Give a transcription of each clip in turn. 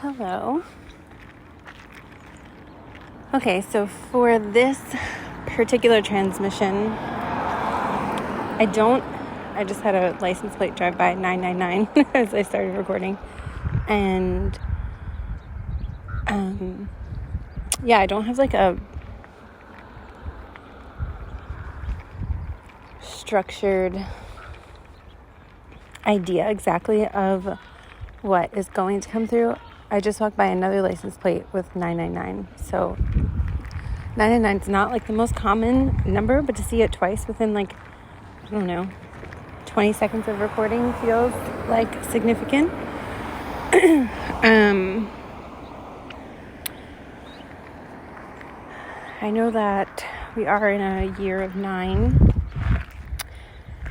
Hello. Okay, so for this particular transmission, I just had a license plate drive by 999 as I started recording. And, I don't have like a structured idea exactly of what is going to come through. I just walked by another license plate with 999. So 999 is not like the most common number, but to see it twice within 20 seconds of recording feels like significant. I know that we are in a year of 9,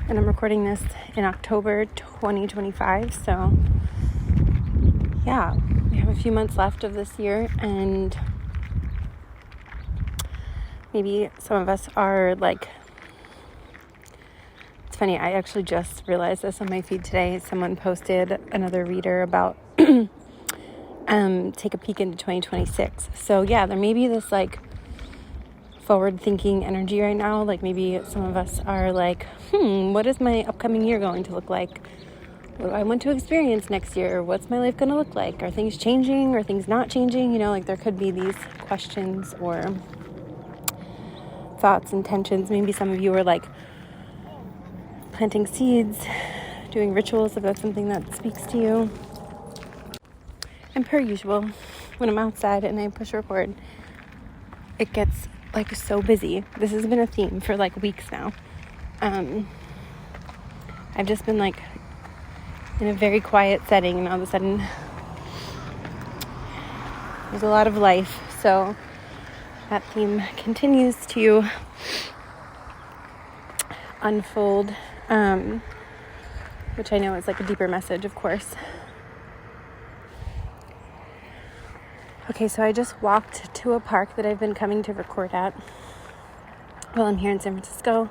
and I'm recording this in October 2025, so yeah, we have a few months left of this year, and maybe some of us are like, it's funny, I actually just realized this on my feed today. Someone posted another reader about take a peek into 2026. So yeah, there may be this like forward-thinking energy right now. Like maybe some of us are like, what is my upcoming year going to look like? What do I want to experience next year? What's my life going to look like? Are things changing? Are things not changing? There could be these questions or thoughts, intentions. Maybe some of you are like planting seeds, doing rituals if that's something that speaks to you. And per usual, when I'm outside and I push record, it gets like so busy. This has been a theme for like weeks now. I've just been like in a very quiet setting, and all of a sudden there's a lot of life. So that theme continues to unfold, which I know is like a deeper message, of course. Okay, so I just walked to a park that I've been coming to record at while I'm here in San Francisco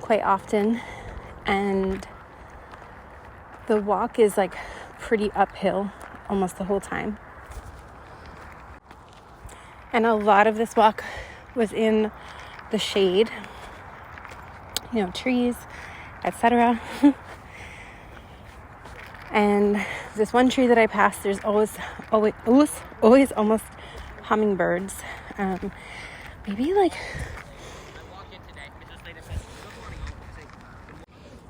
quite often, and the walk is like pretty uphill almost the whole time. And a lot of this walk was in the shade, trees, etc. And this one tree that I passed, there's always almost hummingbirds. Maybe like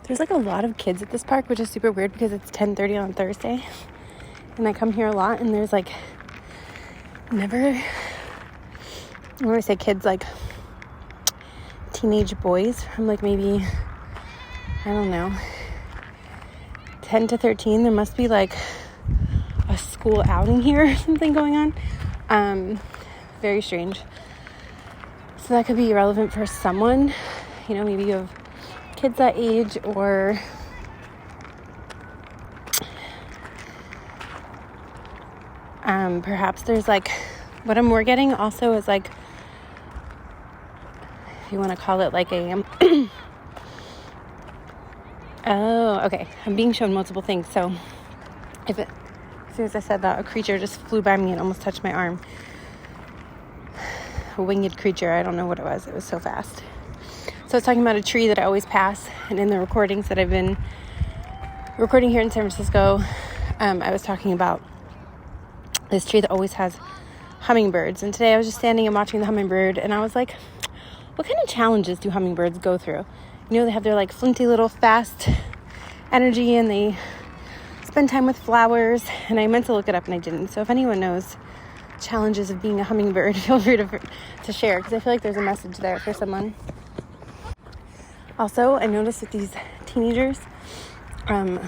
there's like a lot of kids at this park, which is super weird because it's 10:30 on Thursday, and I come here a lot, and there's like never, when I say kids, like teenage boys from like maybe, I don't know, 10 to 13. There must be like a school outing here or something going on. Very strange. So that could be relevant for someone, maybe you have kids that age, or perhaps there's like, what I'm more getting also is like, if you want to call it like a oh, okay, I'm being shown multiple things. So as soon as I said that, a creature just flew by me and almost touched my arm. A winged creature, I don't know what it was so fast. So I was talking about a tree that I always pass, and in the recordings that I've been recording here in San Francisco, I was talking about this tree that always has hummingbirds. And today I was just standing and watching the hummingbird, and I was like, what kind of challenges do hummingbirds go through? They have their like flinty little fast energy, and they spend time with flowers, and I meant to look it up and I didn't. So if anyone knows challenges of being a hummingbird, feel free to share, because I feel like there's a message there for someone. Also, I noticed that these teenagers, a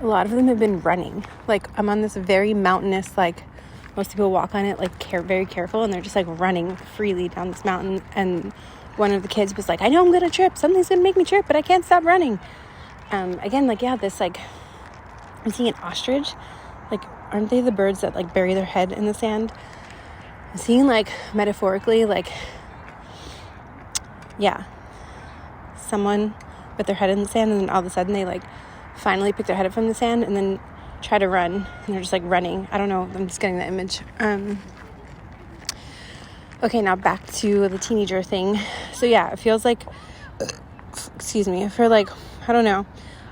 lot of them have been running. Like, I'm on this very mountainous, like, most people walk on it, like, very careful, and they're just, like, running freely down this mountain. And one of the kids was like, I know I'm going to trip. Something's going to make me trip, but I can't stop running. Again, like, yeah, this, like, I'm seeing an ostrich. Like, aren't they the birds that, like, bury their head in the sand? I'm seeing, like, metaphorically, like, yeah, someone with their head in the sand, and then all of a sudden they like finally pick their head up from the sand, and then try to run, and they're just like running. I don't know. I'm just getting the image. Okay, now back to the teenager thing. So yeah, it feels like, for like, I don't know,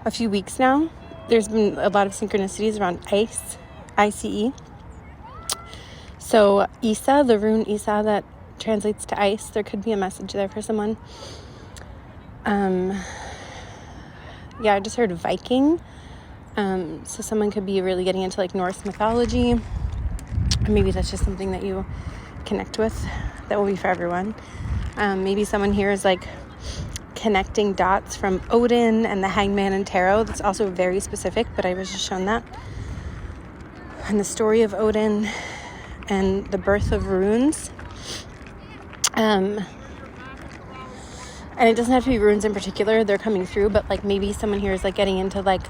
a few weeks now, there's been a lot of synchronicities around ice, ICE. So Isa, the rune Isa that translates to ice, there could be a message there for someone. Yeah, I just heard Viking. So someone could be really getting into like Norse mythology, or maybe that's just something that you connect with. That will be for everyone. Maybe someone here is like connecting dots from Odin and the Hangman and Tarot. That's also very specific, but I was just shown that. And the story of Odin and the birth of runes. And it doesn't have to be runes in particular. They're coming through, but like maybe someone here is like getting into like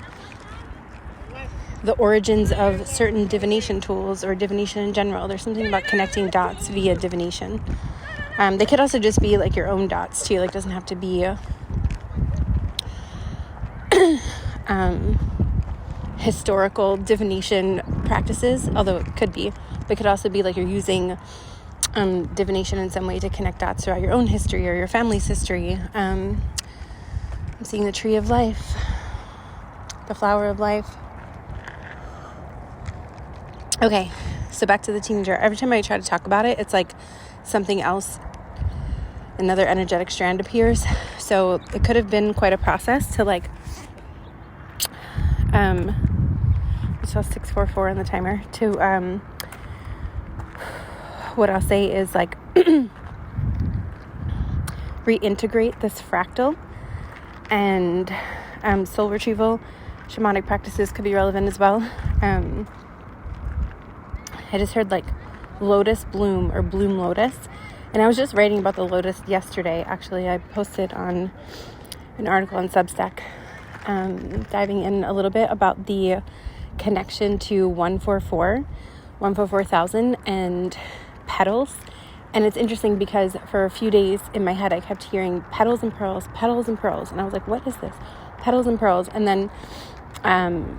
the origins of certain divination tools or divination in general. There's something about connecting dots via divination. They could also just be like your own dots too. Like it doesn't have to be historical divination practices, although it could be. But it could also be like you're using divination in some way to connect dots throughout your own history or your family's history. I'm seeing the tree of life, the flower of life. Okay, so back to the teenager. Every time I try to talk about it, it's like something else, another energetic strand appears. So it could have been quite a process to like, I saw 644 on the timer, to, what I'll say is like reintegrate this fractal, and soul retrieval, shamanic practices could be relevant as well. I just heard like lotus bloom or bloom lotus. And I was just writing about the lotus yesterday. Actually, I posted on an article on Substack, diving in a little bit about the connection to 144,000 and petals. And it's interesting because for a few days in my head, I kept hearing petals and pearls, petals and pearls. And I was like, what is this? Petals and pearls. And then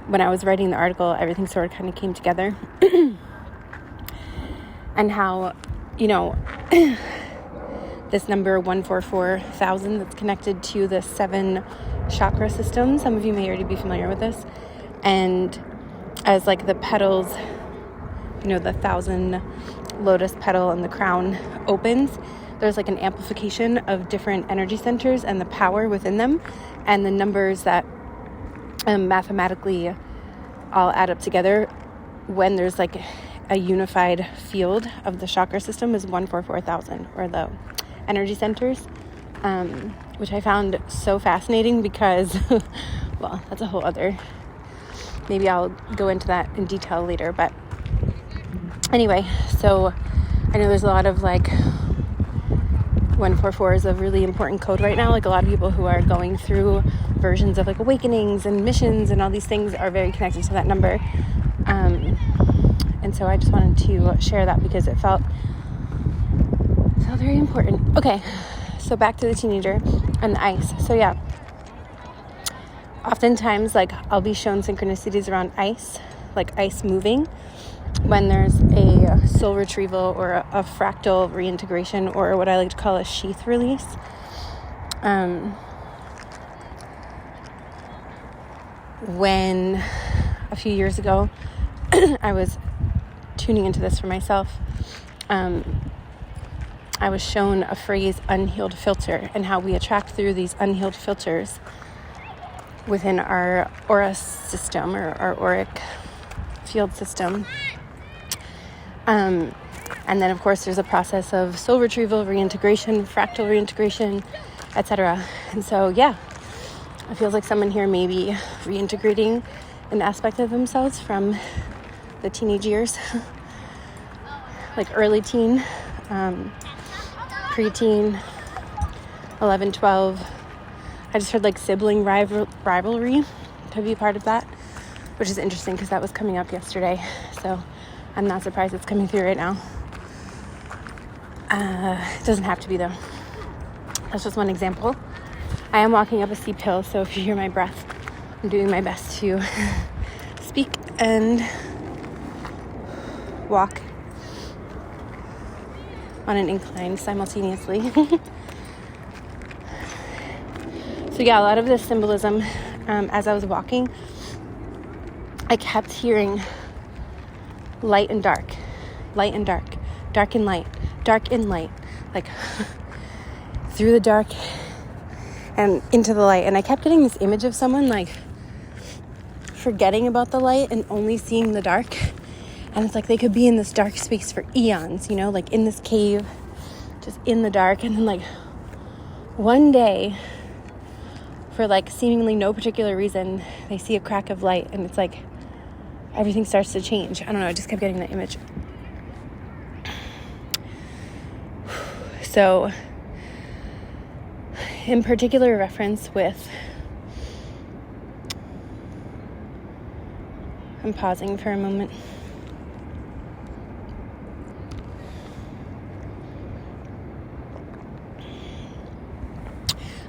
when I was writing the article, everything sort of kind of came together. And how, you know, this number 144,000 that's connected to the 7 chakra system. Some of you may already be familiar with this. And as like the petals, you know, the 1,000 lotus petal and the crown opens, there's like an amplification of different energy centers and the power within them. And the numbers that mathematically all add up together when there's like a unified field of the chakra system is 144,000, or the energy centers, which I found so fascinating because, well, that's a whole other, maybe I'll go into that in detail later. But anyway, so I know there's a lot of like 144 is a really important code right now. Like a lot of people who are going through versions of like awakenings and missions and all these things are very connected to that number. And so I just wanted to share that because it felt very important. Okay, so back to the teenager and the ice. So yeah, oftentimes like I'll be shown synchronicities around ice, like ice moving, when there's a soul retrieval or a fractal reintegration, or what I like to call a sheath release. When a few years ago I was tuning into this for myself, I was shown a phrase, unhealed filter, and how we attract through these unhealed filters within our aura system, or our auric field system. And then of course there's a process of soul retrieval, reintegration, fractal reintegration, etc. And so yeah, it feels like someone here may be reintegrating an aspect of themselves from the teenage years, like early teen, preteen, 11, 12. I just heard like sibling rivalry could be part of that, which is interesting because that was coming up yesterday. So I'm not surprised it's coming through right now. It doesn't have to be though. That's just one example. I am walking up a steep hill, so if you hear my breath, I'm doing my best to speak and walk on an incline simultaneously. So yeah, a lot of this symbolism, as I was walking, I kept hearing light and dark, light and dark, dark and light, dark and light, like through the dark and into the light. And I kept getting this image of someone like forgetting about the light and only seeing the dark. And it's like they could be in this dark space for eons, you know, like in this cave, just in the dark. And then like one day, for like seemingly no particular reason, they see a crack of light and it's like everything starts to change. I don't know, I just kept getting that image. So, in particular reference with, I'm pausing for a moment.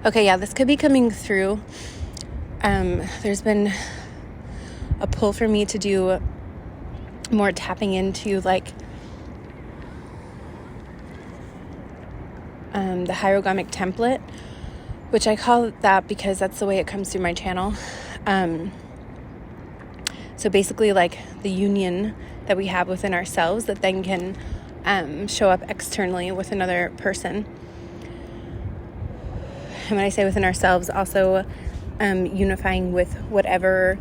Okay, yeah, this could be coming through. There's been a pull for me to do more tapping into like the hieroglyphic template, which I call it that because that's the way it comes through my channel. So basically like the union that we have within ourselves that then can show up externally with another person. And when I say within ourselves, also unifying with whatever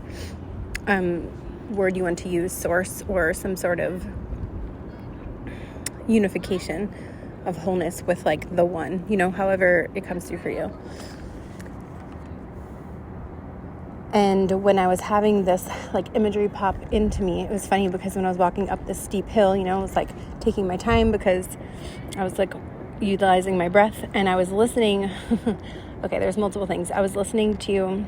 word you want to use, source, or some sort of unification of wholeness with like the one, you know, however it comes through for you. And when I was having this like imagery pop into me, it was funny because when I was walking up this steep hill, you know, I was like taking my time because I was like utilizing my breath, and I was listening. Okay, there's multiple things. I was listening to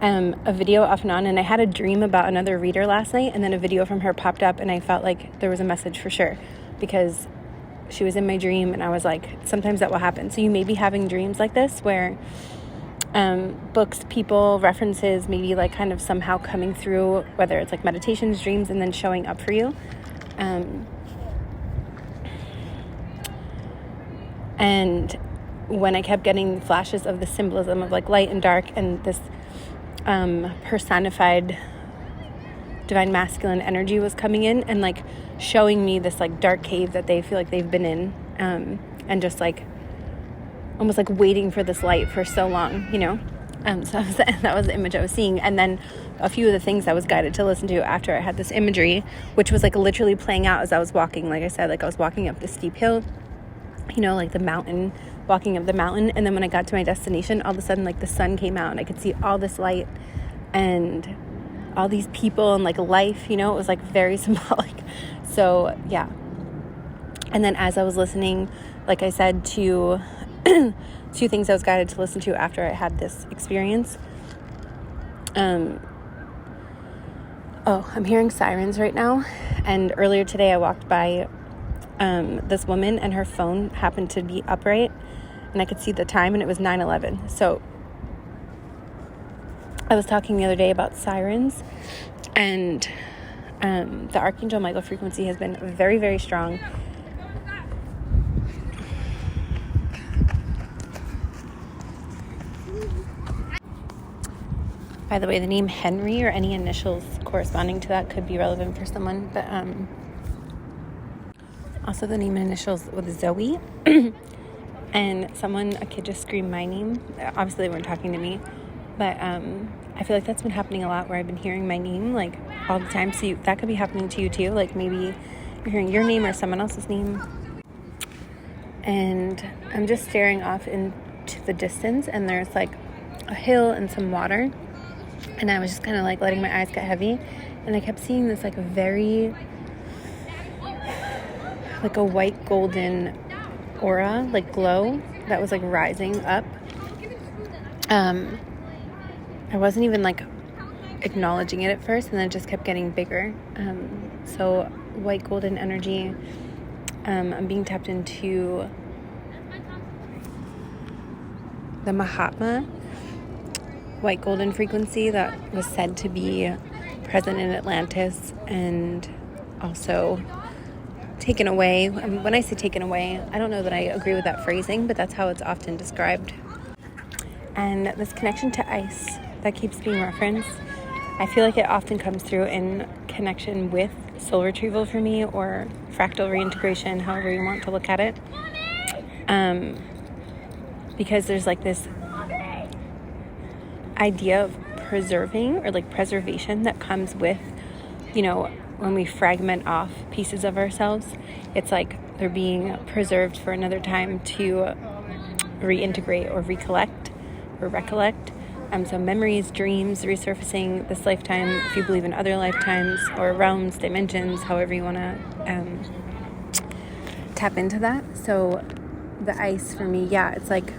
a video off and on, and I had a dream about another reader last night, and then a video from her popped up, and I felt like there was a message for sure because she was in my dream, and I was like, sometimes that will happen. So you may be having dreams like this where books, people, references, maybe like kind of somehow coming through, whether it's like meditations, dreams, and then showing up for you. And when I kept getting flashes of the symbolism of like light and dark and this personified divine masculine energy was coming in and like showing me this like dark cave that they feel like they've been in, and just like almost like waiting for this light for so long, you know. So that was the image I was seeing. And then a few of the things I was guided to listen to after I had this imagery, which was like literally playing out as I was walking. Like I said, like I was walking up this steep hill, you know, like the mountain, walking up the mountain. And then when I got to my destination, all of a sudden like the sun came out and I could see all this light and all these people and like life, you know. It was like very symbolic. So yeah. And then as I was listening, like I said, to two things I was guided to listen to after I had this experience. I'm hearing sirens right now. And earlier today I walked by this woman, and her phone happened to be upright, and I could see the time, and it was 9:11. So I was talking the other day about sirens, and the Archangel Michael frequency has been very, very strong. By the way, the name Henry or any initials corresponding to that could be relevant for someone, but also the name and initials with Zoe. And a kid just screamed my name. Obviously they weren't talking to me, but I feel like that's been happening a lot where I've been hearing my name like all the time. So that could be happening to you too. Like maybe you're hearing your name or someone else's name. And I'm just staring off into the distance, and there's like a hill and some water. And I was just kind of like letting my eyes get heavy, and I kept seeing this like a very like a white golden aura, like glow that was like rising up. I wasn't even like acknowledging it at first, and then it just kept getting bigger. So white golden energy. I'm being tapped into the Mahatma white golden frequency that was said to be present in Atlantis and also taken away. I mean, when I say taken away, I don't know that I agree with that phrasing, but that's how it's often described. And this connection to ice that keeps being referenced, I feel like it often comes through in connection with soul retrieval for me, or fractal reintegration, however you want to look at it. Because there's like this idea of preserving or like preservation that comes with, you know, when we fragment off pieces of ourselves, it's like they're being preserved for another time to reintegrate or recollect. So memories, dreams, resurfacing this lifetime, if you believe in other lifetimes or realms, dimensions, however you want to tap into that. So the ice for me, yeah, it's like,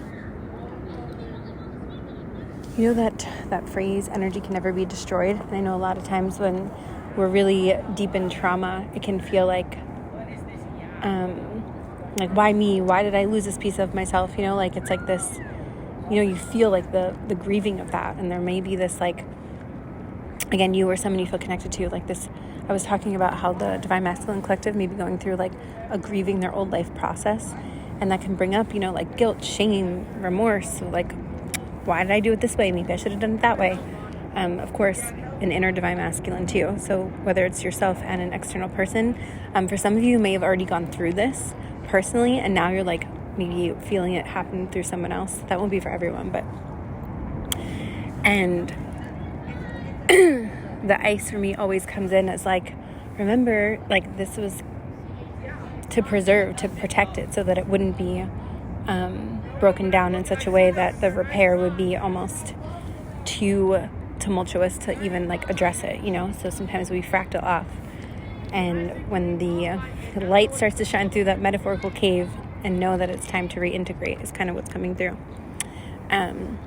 you know, that phrase, energy can never be destroyed. And I know a lot of times when we're really deep in trauma, it can feel like why me? Why did I lose this piece of myself? You know, like it's like this, you know, you feel like the grieving of that. And there may be this, like, again, you or someone you feel connected to, like this. I was talking about how the Divine Masculine Collective may be going through like a grieving their old life process. And that can bring up, you know, like guilt, shame, remorse, like, why did I do it this way? Maybe I should have done it that way. Of course, an inner Divine Masculine too. So whether it's yourself and an external person, for some of you may have already gone through this personally, and now you're like maybe feeling it happen through someone else. That won't be for everyone, but and the ice for me always comes in as like, remember, like this was to preserve, to protect it so that it wouldn't be broken down in such a way that the repair would be almost too tumultuous to even like address it, you know. So sometimes we fractal off, and when the light starts to shine through that metaphorical cave and know that it's time to reintegrate is kind of what's coming through. And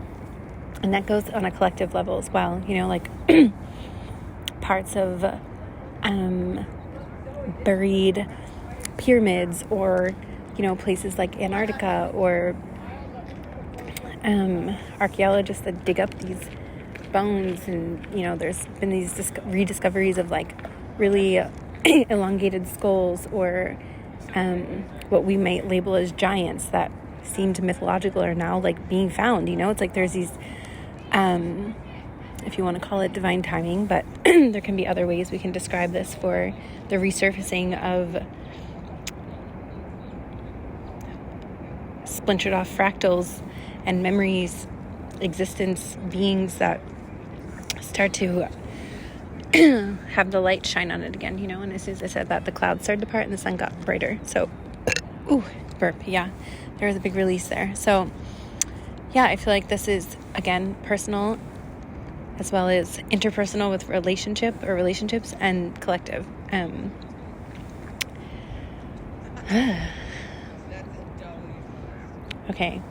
that goes on a collective level as well, you know, like parts of buried pyramids, or, you know, places like Antarctica, or archaeologists that dig up these bones, and, you know, there's been these rediscoveries of like really elongated skulls, or what we might label as giants that seemed mythological are now like being found, you know. It's like there's these if you want to call it divine timing, but there can be other ways we can describe this for the resurfacing of splintered off fractals and memories, existence, beings that start to have the light shine on it again, you know. And as soon as I said that, the clouds started to part and the sun got brighter. So, ooh, burp, yeah, there was a big release there. So, yeah, I feel like this is, again, personal as well as interpersonal with relationships and collective. Okay.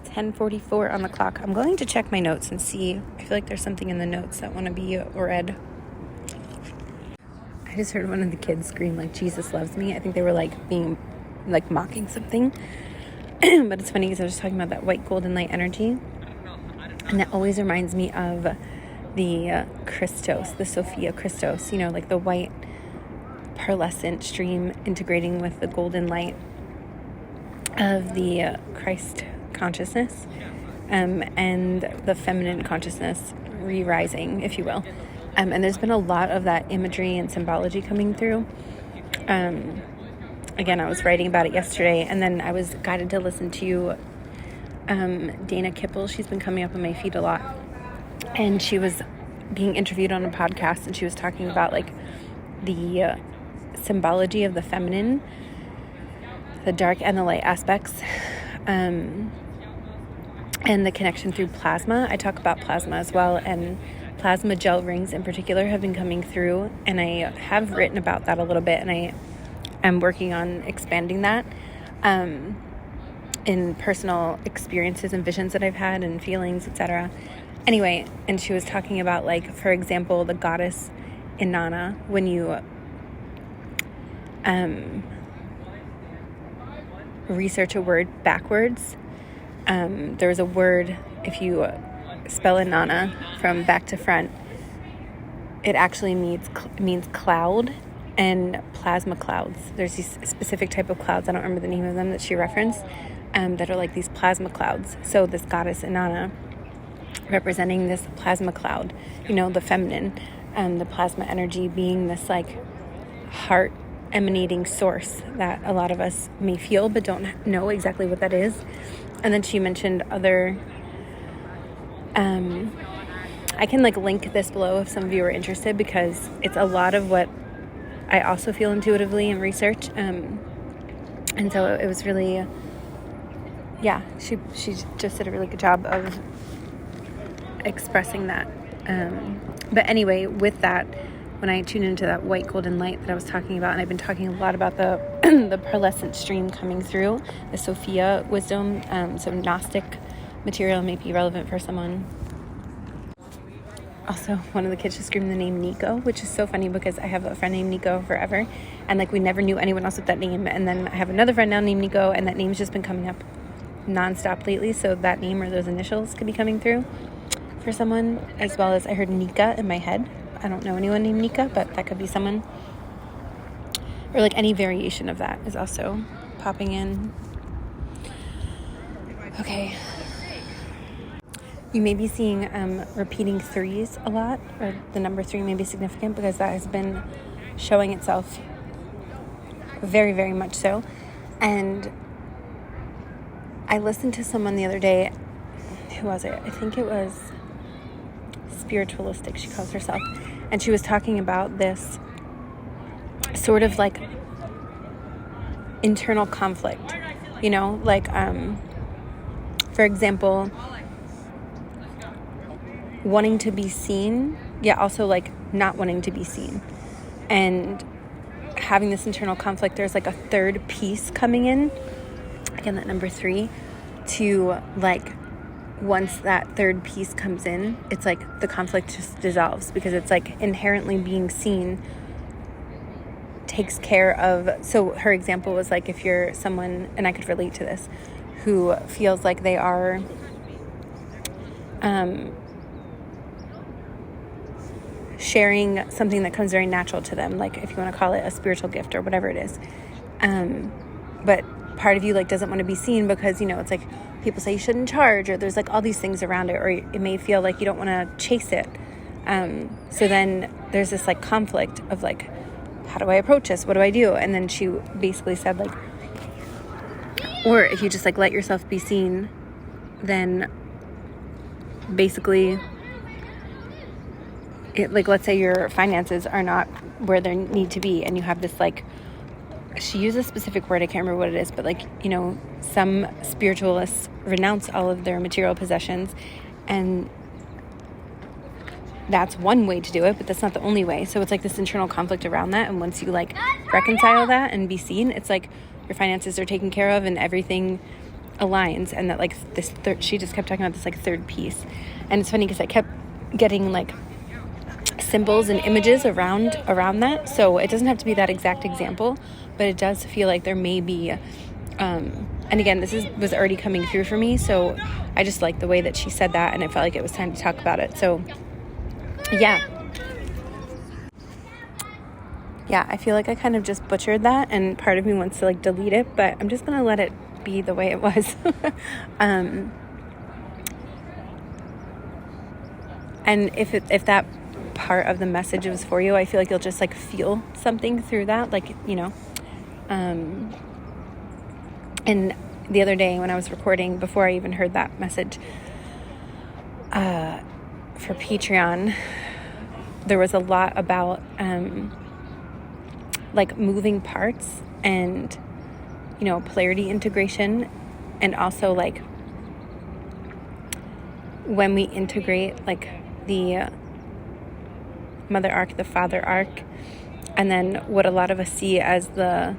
10:44 on the clock. I'm going to check my notes and see. I feel like there's something in the notes that want to be read. I just heard one of the kids scream like, Jesus loves me. I think they were like being like mocking something. But it's funny because I was talking about that white golden light energy. And that always reminds me of the Christos, the Sophia Christos, you know, like the white pearlescent stream integrating with the golden light of the Christ consciousness, and the feminine consciousness re-rising, if you will. And there's been a lot of that imagery and symbology coming through. Again, I was writing about it yesterday, and then I was guided to listen to Dana Kipple. She's been coming up on my feed a lot, and she was being interviewed on a podcast, and she was talking about like the symbology of the feminine, the dark and the light aspects, and the connection through plasma. I talk about plasma as well, and plasma gel rings in particular have been coming through, and I have written about that a little bit, and I am working on expanding that in personal experiences and visions that I've had and feelings, etc. Anyway, and she was talking about, like, for example, the goddess Inanna, when you research a word backwards, there was a word, if you spell Inanna from back to front, it actually means cloud and plasma clouds. There's these specific type of clouds, I don't remember the name of them, that she referenced, that are like these plasma clouds. So this goddess Inanna, representing this plasma cloud, the feminine, the plasma energy being this like heart emanating source that a lot of us may feel but don't know exactly what that is. And then she mentioned other, I can like link this below if some of you are interested, because it's a lot of what I also feel intuitively in research. And so it was really, she just did a really good job of expressing that. But anyway, with that, when I tune into that white golden light that I was talking about, and I've been talking a lot about the the pearlescent stream coming through, the Sophia wisdom, some Gnostic material may be relevant for someone. Also, one of the kids just screamed the name Nico, which is so funny because I have a friend named Nico forever, and like we never knew anyone else with that name. And then I have another friend now named Nico, and that name's just been coming up nonstop lately. So that name or those initials could be coming through for someone, as well as I heard Nika in my head. I don't know anyone named Nika, but that could be someone. Or like any variation of that is also popping in. Okay. You may be seeing repeating threes a lot, or the number 3 may be significant because that has been showing itself very, very much so. And I listened to someone the other day. Who was it? I think it was Spiritualistic, she calls herself. And she was talking about this sort of like internal conflict, like, for example, wanting to be seen, yet also like not wanting to be seen, and having this internal conflict. There's like a third piece coming in, again, that number 3, to like, once that third piece comes in, it's like the conflict just dissolves, because it's like inherently being seen takes care of. So her example was like, if you're someone, and I could relate to this, who feels like they are sharing something that comes very natural to them, like if you want to call it a spiritual gift or whatever it is, but part of you like doesn't want to be seen because it's like people say you shouldn't charge, or there's like all these things around it, or it may feel like you don't want to chase it. So then there's this like conflict of like, how do I approach this? What do I do? And then she basically said like, or if you just like let yourself be seen, then basically it, like, let's say your finances are not where they need to be, and you have this like, she used a specific word, I can't remember what it is, but like, some spiritualists renounce all of their material possessions, and that's one way to do it, but that's not the only way. So it's like this internal conflict around that, and once you like reconcile that and be seen, it's like your finances are taken care of and everything aligns. And that like this she just kept talking about this like third piece, and it's funny because I kept getting like symbols and images around that. So it doesn't have to be that exact example, but it does feel like there may be, and again, this was already coming through for me, so I just liked the way that she said that, and it felt like it was time to talk about it. So yeah, I feel like I kind of just butchered that, and part of me wants to like delete it, but I'm just gonna let it be the way it was. And if that part of the message was for you, I feel like you'll just like feel something through that, like, and the other day when I was recording, before I even heard that message, for Patreon, there was a lot about like moving parts and polarity integration, and also like when we integrate like the mother arc, the father arc, and then what a lot of us see as the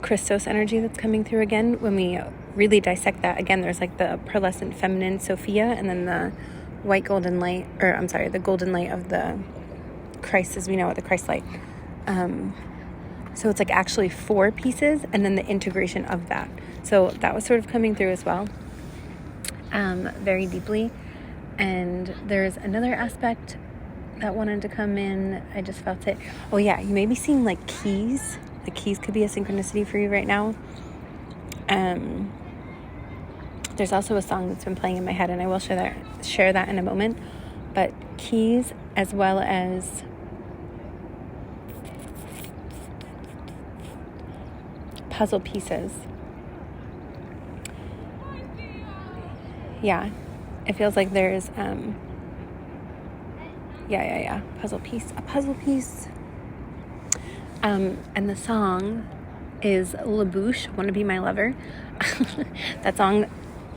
Christos energy that's coming through again. When we really dissect that, again, there's like the pearlescent feminine Sophia, and then the white golden light, or I'm sorry, the golden light of the Christ as we know it, the Christ light. So it's like actually 4 pieces, and then the integration of that. So that was sort of coming through as well. very deeply. And there's another aspect that wanted to come in. I just felt it. Oh yeah, you may be seeing like keys. The keys could be a synchronicity for you right now. There's also a song that's been playing in my head, and I will share that in a moment. But keys, as well as puzzle pieces. Yeah, it feels like there's a puzzle piece. And the song is Bouche, Wanna Be My Lover. That song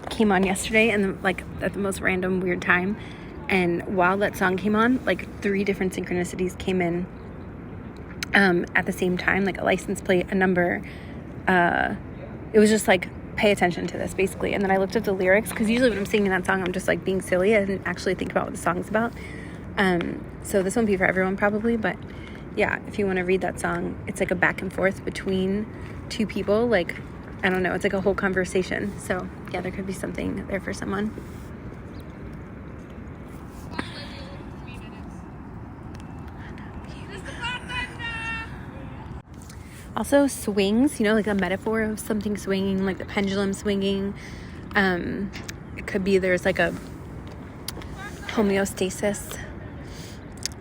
came on yesterday, and like at the most random weird time. And while that song came on, like 3 different synchronicities came in at the same time, like a license plate, a number. It was just like, pay attention to this, basically. And then I looked at the lyrics, because usually when I'm singing that song, I'm just like being silly. I didn't actually think about what the song's about. So this won't be for everyone probably, but yeah, if you want to read that song, it's like a back and forth between 2 people. Like, I don't know, it's like a whole conversation. So yeah, there could be something there for someone. Also swings, like a metaphor of something swinging, like the pendulum swinging. It could be there's like a homeostasis,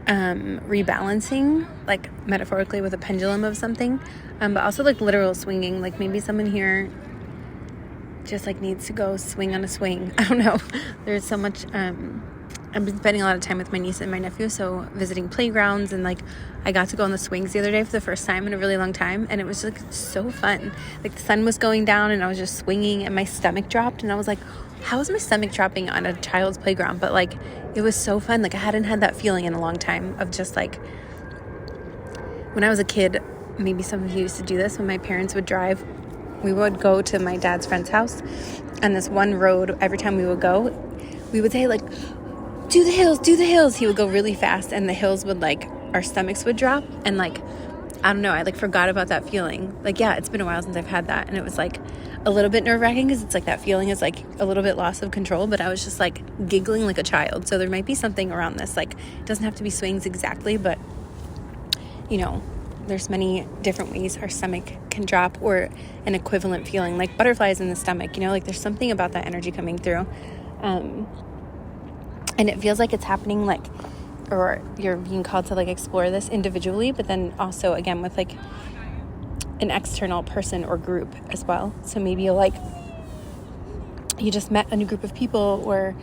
rebalancing, like metaphorically with a pendulum of something, but also like literal swinging. Like maybe someone here just like needs to go swing on a swing. I don't know. There's so much. I've been spending a lot of time with my niece and my nephew, so visiting playgrounds, and like I got to go on the swings the other day for the first time in a really long time, and it was like so fun. Like the sun was going down and I was just swinging, and my stomach dropped, and I was like, how is my stomach dropping on a child's playground? But like it was so fun. Like I hadn't had that feeling in a long time of just like, when I was a kid, maybe some of you used to do this, when my parents would drive, we would go to my dad's friend's house, and this one road, every time we would go, we would say like, do the hills. He would go really fast, and the hills would like, our stomachs would drop, and like, I don't know, I like forgot about that feeling. Like, yeah, it's been a while since I've had that, and it was like a little bit nerve-wracking, because it's like that feeling is like a little bit loss of control, but I was just like giggling like a child. So there might be something around this. Like, it doesn't have to be swings exactly, but there's many different ways our stomach can drop, or an equivalent feeling, like butterflies in the stomach, like there's something about that energy coming through. And it feels like it's happening, like, or you're being called to like explore this individually, but then also again with like an external person or group as well. So maybe you just met a new group of people, or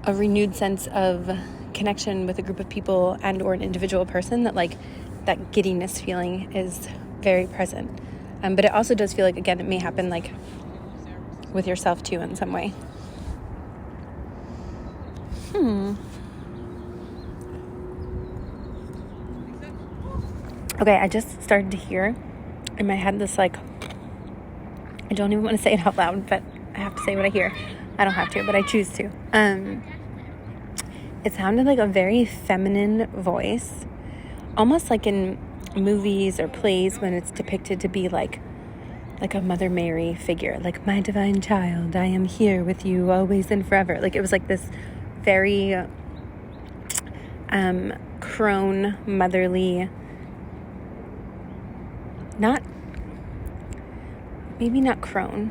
a renewed sense of connection with a group of people and or an individual person, that like that giddiness feeling is very present. But it also does feel like, again, it may happen like with yourself too in some way. Okay, I just started to hear in my head this like, I don't even want to say it out loud, but I have to say what I hear. I don't have to, but I choose to. It sounded like a very feminine voice, almost like in movies or plays when it's depicted to be like a Mother Mary figure, like, my divine child, I am here with you always and forever. Like it was like this very crone, motherly, maybe not crone,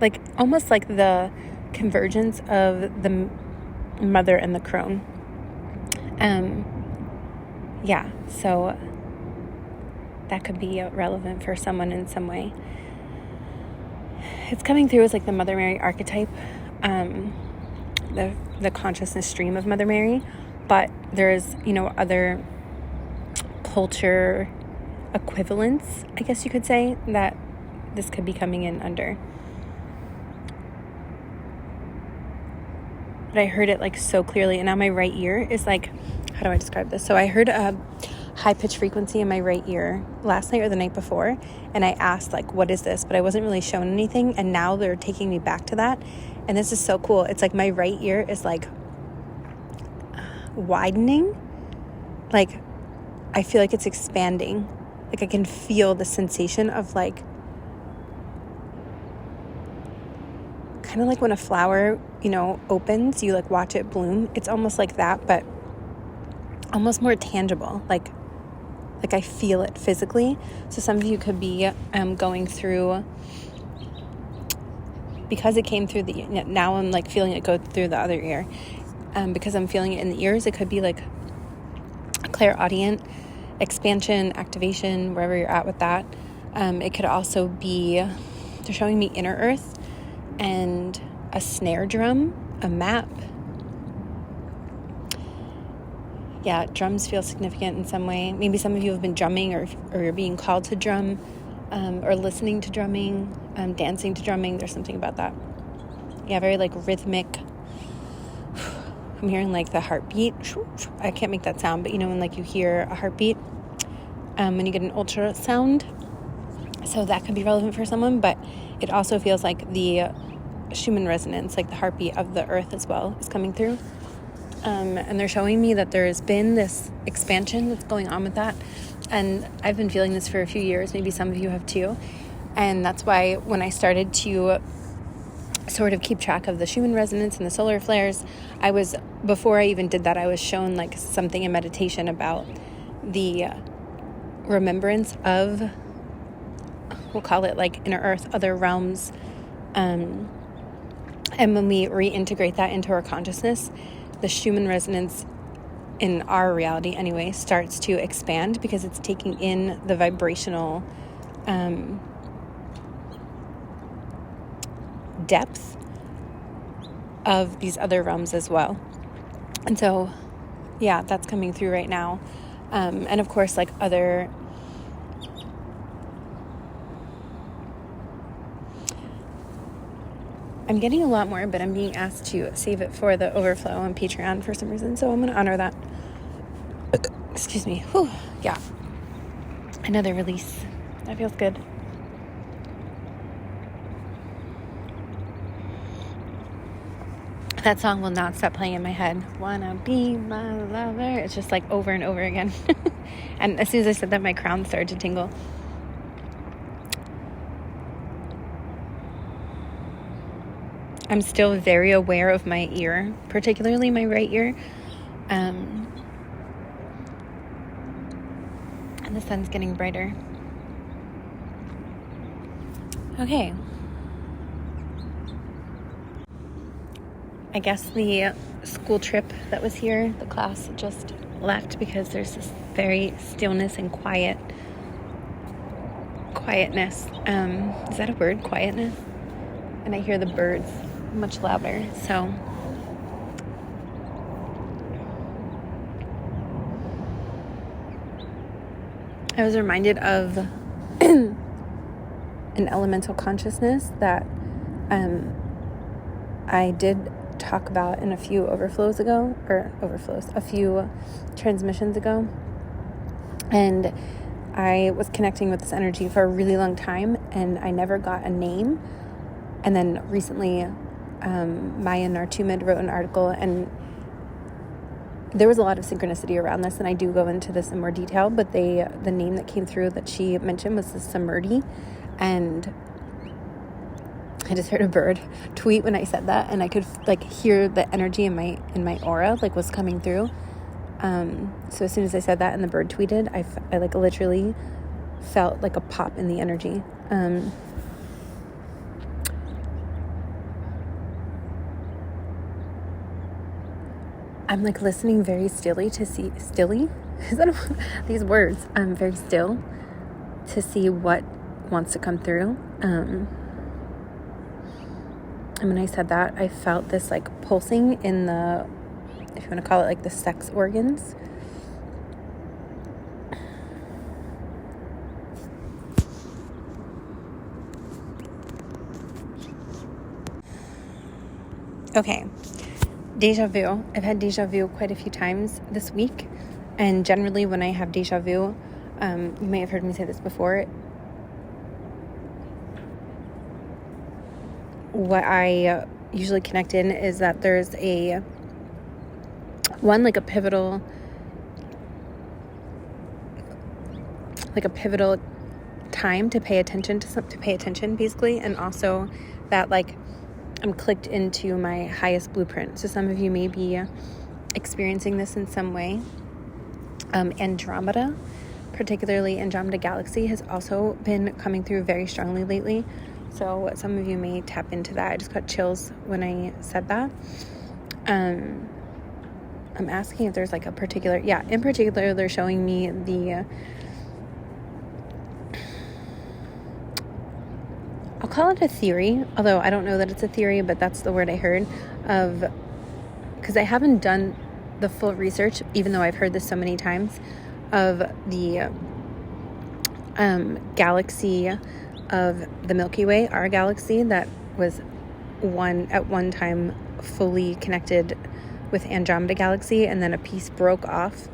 like almost like the convergence of the mother and the crone. Yeah, so that could be relevant for someone in some way. It's coming through as like the Mother Mary archetype, the consciousness stream of Mother Mary, but there's, other culture equivalents, I guess you could say, that this could be coming in under. But I heard it like so clearly, and now my right ear is like, how do I describe this? So I heard a high-pitched frequency in my right ear last night or the night before, and I asked like, what is this? But I wasn't really shown anything, and now they're taking me back to that, and this is so cool. It's like my right ear is like widening, like I feel like it's expanding, like I can feel the sensation of like kind of like when a flower, opens, you like watch it bloom. It's almost like that, but almost more tangible. Like I feel it physically. So some of you could be going through, because it came through now I'm like feeling it go through the other ear. Because I'm feeling it in the ears, it could be like a clairaudient expansion, activation, wherever you're at with that. It could also be, they're showing me inner earth and a snare drum, a map. Yeah, drums feel significant in some way. Maybe some of you have been drumming or you're being called to drum, or listening to drumming, dancing to drumming. There's something about that. Yeah, very like rhythmic. I'm hearing like the heartbeat. I can't make that sound, but when like you hear a heartbeat when you get an ultrasound. So that could be relevant for someone, but it also feels like the Schumann resonance, like the heartbeat of the earth as well, is coming through. And they're showing me that there's been this expansion that's going on with that. And I've been feeling this for a few years. Maybe some of you have too. And that's why when I started to sort of keep track of the Schumann resonance and the solar flares, before I even did that, I was shown like something in meditation about the remembrance of, we'll call it like inner earth, other realms. And when we reintegrate that into our consciousness, the Schumann resonance in our reality anyway starts to expand because it's taking in the vibrational depth of these other realms as well. And so, yeah, that's coming through right now. And of course, like other I'm getting a lot more, but I'm being asked to save it for the overflow on Patreon for some reason. So I'm going to honor that. Excuse me. Whew. Yeah. Another release. That feels good. That song will not stop playing in my head. Wanna be my lover. It's just like over and over again. And as soon as I said that, my crown started to tingle. I'm still very aware of my ear, particularly my right ear. And the sun's getting brighter. Okay. I guess the school trip that was here, the class just left because there's this very stillness and quietness. Is that a word? Quietness? And I hear the birds much louder. So I was reminded of an elemental consciousness that I did talk about in a few a few transmissions ago. And I was connecting with this energy for a really long time, and I never got a name. And then recently, Maya Nartumid wrote an article, and there was a lot of synchronicity around this, and I do go into this in more detail, but the name that came through that she mentioned was the Samurti, and I just heard a bird tweet when I said that, and I could like hear the energy in my aura like was coming through. So as soon as I said that and the bird tweeted, I like literally felt like a pop in the energy. I'm like listening very stilly to see is that these words? I'm very still to see what wants to come through. And when I said that, I felt this like pulsing in the, if you want to call it like the sex organs. Okay. Deja vu. I've had deja vu quite a few times this week. And generally when I have deja vu, you may have heard me say this before, what I usually connect in is that there's a pivotal time to pay attention basically, and also that like I'm clicked into my highest blueprint. So some of you may be experiencing this in some way. Andromeda, particularly Andromeda Galaxy, has also been coming through very strongly lately. So some of you may tap into that. I just got chills when I said that. I'm asking if there's like a particular, in particular, they're showing me the, I'll call it a theory, although I don't know that it's a theory, but that's the word I heard of, because I haven't done the full research, even though I've heard this so many times, of the galaxy of the Milky Way, our galaxy that was at one time fully connected with Andromeda Galaxy, and then a piece broke off,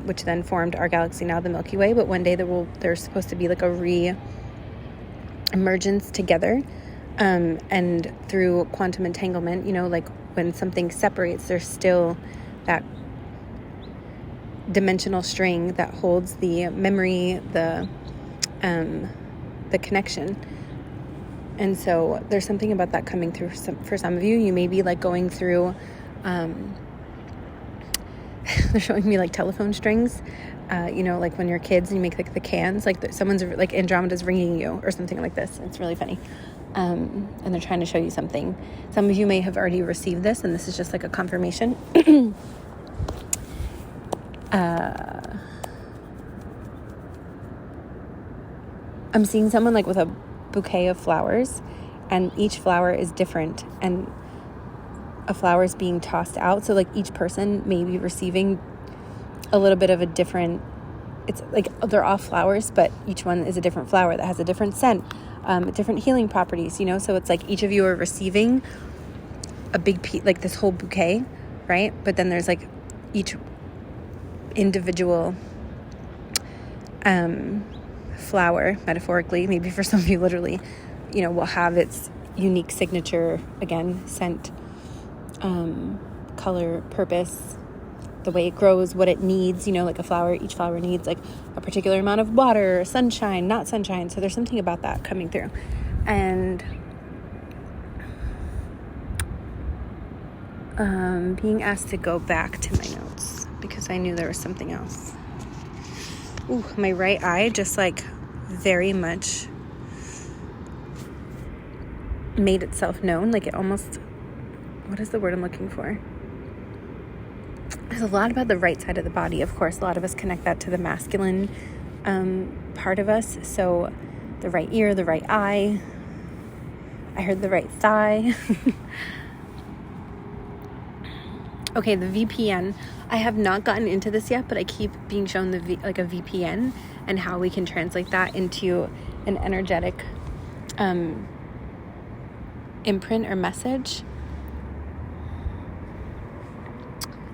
which then formed our galaxy, now the Milky Way. But one day there's supposed to be like a re-emergence together, and through quantum entanglement, like when something separates, there's still that dimensional string that holds the memory, the connection. And so there's something about that coming through for some of you. You may be like going through, they're showing me like telephone strings, like when you're kids and you make like the cans, like someone's like Andromeda's ringing you or something like this. It's really funny. And they're trying to show you something. Some of you may have already received this, and this is just like a confirmation. I'm seeing someone like with a bouquet of flowers, and each flower is different, and a flower is being tossed out. So like each person may be receiving a little bit of a different, it's like they're all flowers, but each one is a different flower that has a different scent, different healing properties, so it's like each of you are receiving a big piece, like this whole bouquet, right? But then there's like each individual flower, metaphorically, maybe for some of you literally, will have its unique signature, again, scent, color, purpose, the way it grows, what it needs, like a flower, each flower needs like a particular amount of water, sunshine, not sunshine. So there's something about that coming through. And being asked to go back to my notes because I knew there was something else. Ooh, my right eye just like very much made itself known. Like it almost, what is the word I'm looking for? There's a lot about the right side of the body. Of course, a lot of us connect that to the masculine part of us. So the right ear, the right eye. I heard the right thigh. Okay, the VPN. I have not gotten into this yet, but I keep being shown like a VPN and how we can translate that into an energetic imprint or message.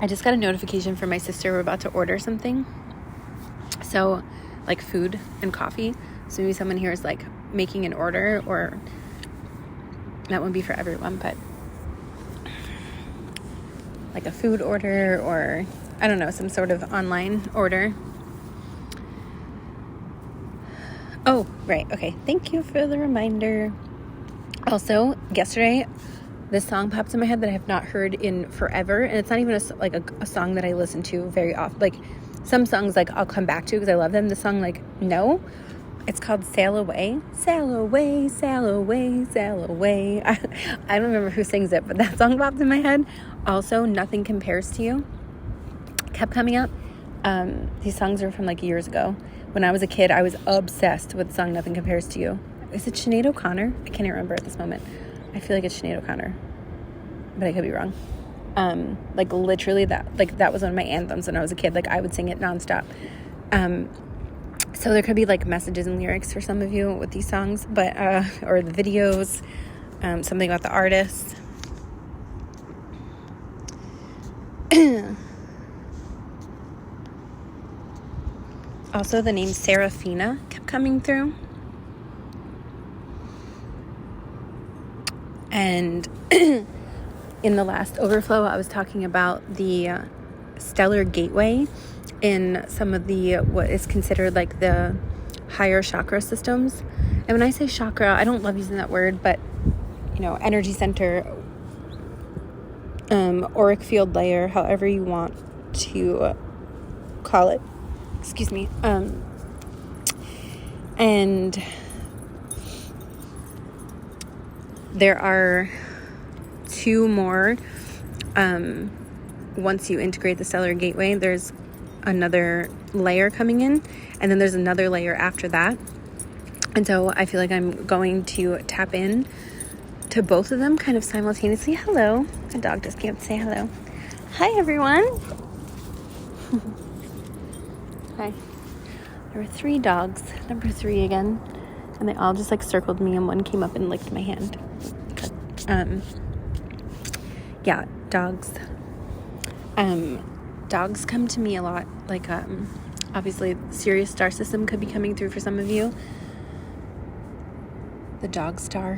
I just got a notification from my sister. We're about to order something. So, like food and coffee. So maybe someone here is like making an order, or that won't be for everyone, but like a food order, or I don't know, some sort of online order. Oh, right. Okay. Thank you for the reminder. Also, yesterday, this song popped in my head that I have not heard in forever. And it's not even a song that I listen to very often. Like some songs, like I'll come back to because I love them. The song, like, no. It's called Sail Away. Sail away, sail away, sail away. I don't remember who sings it, but that song popped in my head. Also, Nothing Compares to You kept coming up. These songs are from like years ago. When I was a kid, I was obsessed with the song Nothing Compares to You. Is it Sinead O'Connor? I can't even remember at this moment. I feel like it's Sinead O'Connor, but I could be wrong. Like literally that was one of my anthems when I was a kid. Like I would sing it nonstop. So there could be like messages and lyrics for some of you with these songs, but or the videos, something about the artist. Also, the name Serafina kept coming through. And in the last overflow, I was talking about the stellar gateway in some of the, what is considered like the higher chakra systems. And when I say chakra, I don't love using that word, but energy center, auric field layer, however you want to call it. Excuse me. And there are 2 more. Once you integrate the stellar gateway, there's another layer coming in, and then there's another layer after that. And so I feel like I'm going to tap in to both of them kind of simultaneously. Hello. My dog just came up to say hello. Hi, everyone. Hi. There were 3 dogs, number 3 again, and they all just like circled me, and one came up and licked my hand. Yeah, dogs. Dogs come to me a lot. Like, obviously, Sirius star system could be coming through for some of you. The dog star.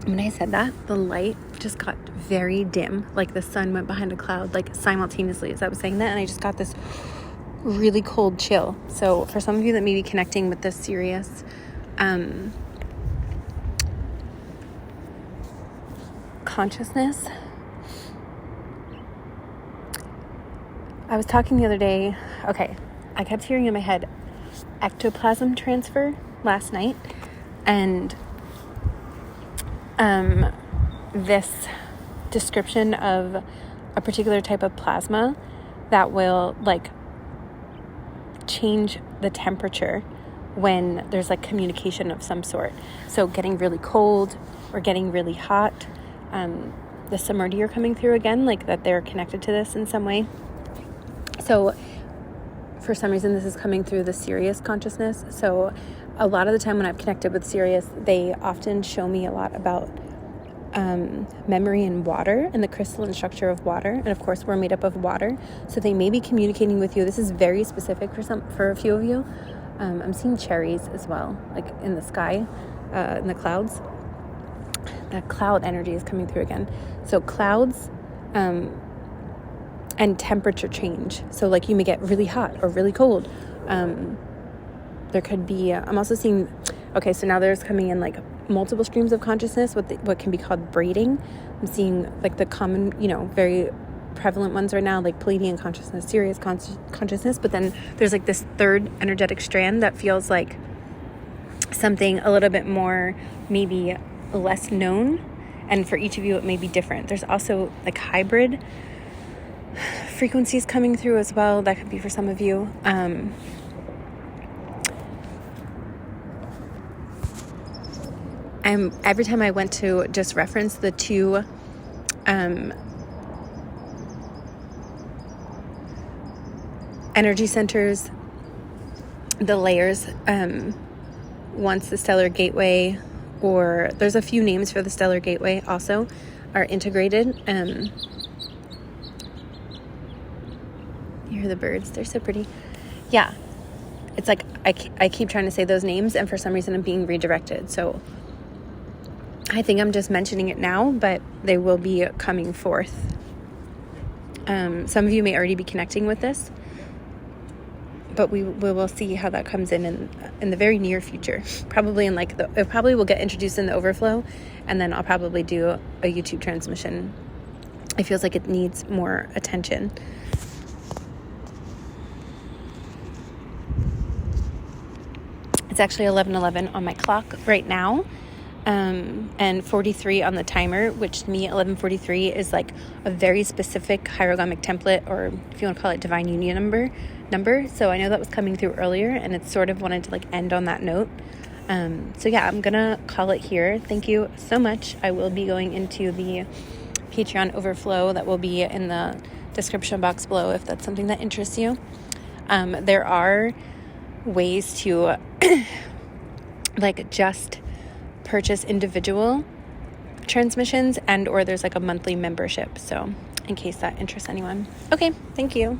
When I said that, the light just got very dim. Like the sun went behind a cloud, like simultaneously as I was saying that, and I just got this really cold chill. So for some of you that may be connecting with this Sirius, consciousness. I was talking the other day, I kept hearing in my head ectoplasm transfer last night, and this description of a particular type of plasma that will like change the temperature when there's like communication of some sort. So getting really cold or getting really hot. The Samurti are coming through again, like that they're connected to this in some way. So for some reason, this is coming through the Sirius consciousness. So a lot of the time when I've connected with Sirius, they often show me a lot about memory and water and the crystalline structure of water. And of course, we're made up of water. So they may be communicating with you. This is very specific for a few of you. I'm seeing cherries as well, like in the sky, in the clouds. That cloud energy is coming through again. So clouds, and temperature change. So like you may get really hot or really cold. There could be, I'm also seeing, so now there's coming in like multiple streams of consciousness, what can be called braiding. I'm seeing like the common, very prevalent ones right now, like Pleiadian consciousness, Sirius consciousness, but then there's like this third energetic strand that feels like something a little bit more, maybe less known. And for each of you, it may be different. There's also like hybrid frequencies coming through as well. That could be for some of you. Every time I went to just reference the 2 energy centers, the layers, once the stellar gateway, or there's a few names for the stellar gateway also, are integrated. You hear the birds, they're so pretty. Yeah, it's like I keep trying to say those names, and for some reason I'm being redirected. So I think I'm just mentioning it now, but they will be coming forth. Some of you may already be connecting with this, but we will see how that comes in the very near future. Probably in it probably will get introduced in the overflow, and then I'll probably do a YouTube transmission. It feels like it needs more attention. It's actually 11:11 on my clock right now, and 43 on the timer, which to me 11:43 is like a very specific hieroglyphic template, or if you want to call it divine union number. So I know that was coming through earlier, and it sort of wanted to like end on that note. So yeah, I'm gonna call it here. Thank you so much. I will be going into the Patreon overflow that will be in the description box below if that's something that interests you. There are ways to like just purchase individual transmissions, and or there's like a monthly membership, so in case that interests anyone. Okay, thank you.